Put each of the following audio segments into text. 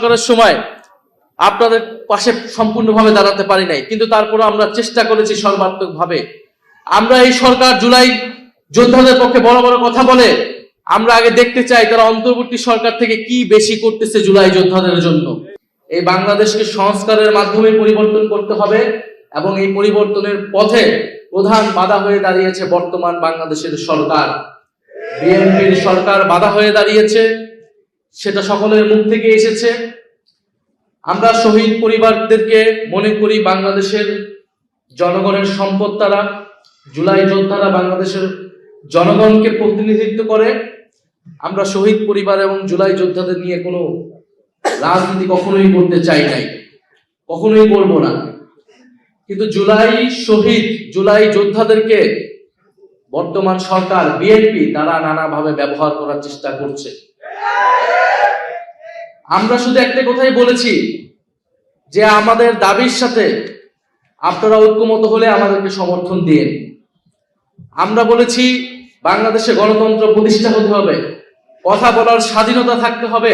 সরকারের সময় আপনাদের পাশে সম্পূর্ণভাবে দাঁড়াতে পারি নাই, কিন্তু তারপরে আমরা চেষ্টা করেছি সর্বাত্মকভাবে। আমরা এই সরকার জুলাই যোদ্ধাদের পক্ষে বড় বড় কথা বলে, আমরা আগে দেখতে চাই তারা অন্তর্বর্তী সরকার থেকে কি বেশি করতেছে জুলাই যোদ্ধাদের জন্য। এই বাংলাদেশকে সংস্কারের মাধ্যমে পরিবর্তন করতে হবে এবং এই পরিবর্তনের পথে প্রধান বাধা হয়ে দাঁড়িয়েছে বর্তমান বাংলাদেশের সরকার। বিএনপির সরকার বাধা হয়ে দাঁড়িয়েছে, সেটা সকলের মুখ থেকে এসেছে। আমরা শহীদ পরিবারদেরকে মনে করি বাংলাদেশের জনগণের সম্পদ। তারা জুলাই যোদ্ধারা বাংলাদেশের জনগণকে প্রতিনিধিত্ব করে। আমরা শহীদ পরিবার এবং জুলাই যোদ্ধাদের নিয়ে কোনো রাজনীতি কখনোই করতে চাই নাই, কখনোই করব না। কিন্তু জুলাই যোদ্ধাদেরকে বর্তমান সরকার বিএনপি তারা নানাভাবে ব্যবহার করার চেষ্টা করছে। আমরা শুধু একটা কথাই বলেছি যে আমাদের দাবির সাথে আপনারা ঐক্যমত হলে আমাদেরকে সমর্থন দিন। আমরা বলেছি বাংলাদেশে গণতন্ত্র প্রতিষ্ঠা হতে হবে, কথা বলার স্বাধীনতা থাকতে হবে,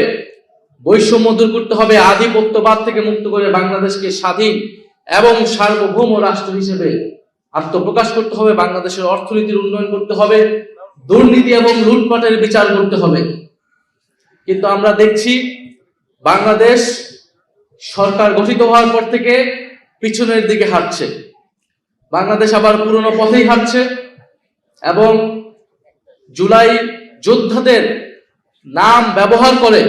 বৈষম্য দূর করতে হবে, আধিপত্যবাদ থেকে মুক্ত করে বাংলাদেশকে স্বাধীন এবং সার্বভৌম রাষ্ট্র হিসেবে আত্মপ্রকাশ করতে হবে, বাংলাদেশের অর্থনীতির উন্নয়ন করতে হবে, দুর্নীতি এবং লুটপাটের বিচার করতে হবে। কিন্তু আমরা দেখছি বাংলাদেশ সরকার গঠিত হওয়ার পর থেকে পিছনের দিকে হাঁটছে। বাংলাদেশ আবার পুরনো পথেই হাঁটছে এবং জুলাই যোদ্ধাদের নাম ব্যবহার করে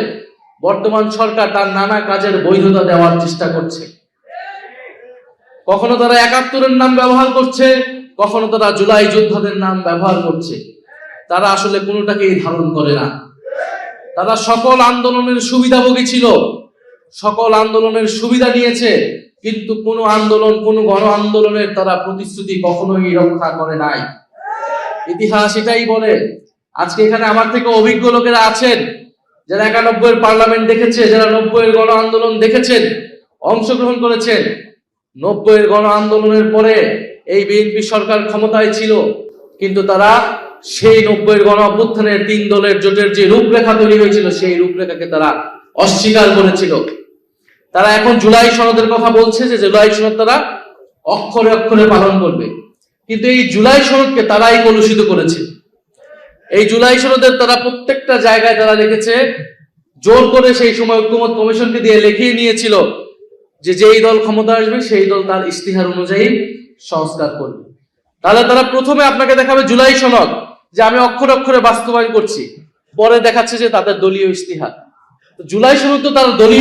বর্তমান সরকার তার নানা কাজের বৈধতা দেওয়ার চেষ্টা করছে। কখনো তারা ৭১-এর নাম ব্যবহার করছে, কখনো তারা জুলাই যোদ্ধাদের নাম ব্যবহার করছে। তারা আসলে কোনোটাকেই ধারণ করে না। তারা সকল আন্দোলনের সুবিধাভোগী ছিল, সকল আন্দোলনের সুবিধা নিয়েছে, কিন্তু কোনো আন্দোলন, কোনো গণ আন্দোলনের তারা প্রতিশ্রুতি কখনোই রক্ষা করে নাই। ইতিহাস এটাই বলে। আজকে এখানে আমার থেকে অভিজ্ঞ লোকেরা আছেন যারা ৯১-এর পার্লামেন্ট দেখেছে, যারা ৯০-এর গণ আন্দোলন দেখেছেন, অংশগ্রহণ করেছেন। ৯০-এর গণ আন্দোলনের পরে এই বিএনপি সরকার ক্ষমতায় ছিল, কিন্তু তারা সেই ৯০-এর গণ অভ্যুত্থানের ৩ দলের জোটের যে রূপরেখা তৈরি হয়েছিল সেই রূপরেখাকে তারা অস্বীকার করেছিল। তারা এখন জুলাই সনদের কথা বলছে যে জুলাই সনদ তারা অক্ষরে অক্ষরে পালন করবে, কিন্তু এই জুলাই সনদকে তারাই কলুষিত করেছে। এই জুলাই সনদের তারা প্রত্যেকটা জায়গায় তারা লিখেছে, জোর করে সেই সময় ঐক্যমত কমিশনকে দিয়ে লিখিয়ে নিয়েছিল যে যেই দল ক্ষমতা আসবে সেই দল তার ইস্তিহার অনুযায়ী সংস্কার করবে। তাহলে তারা প্রথমে আপনাকে দেখাবে জুলাই সনদ যে আমি অক্ষরে অক্ষরে বাস্তবায়ন করছি, পরে দেখাচ্ছে যে তাদের দলীয় ইস্তিহার। জুলাই সনদ তো তার দলীয়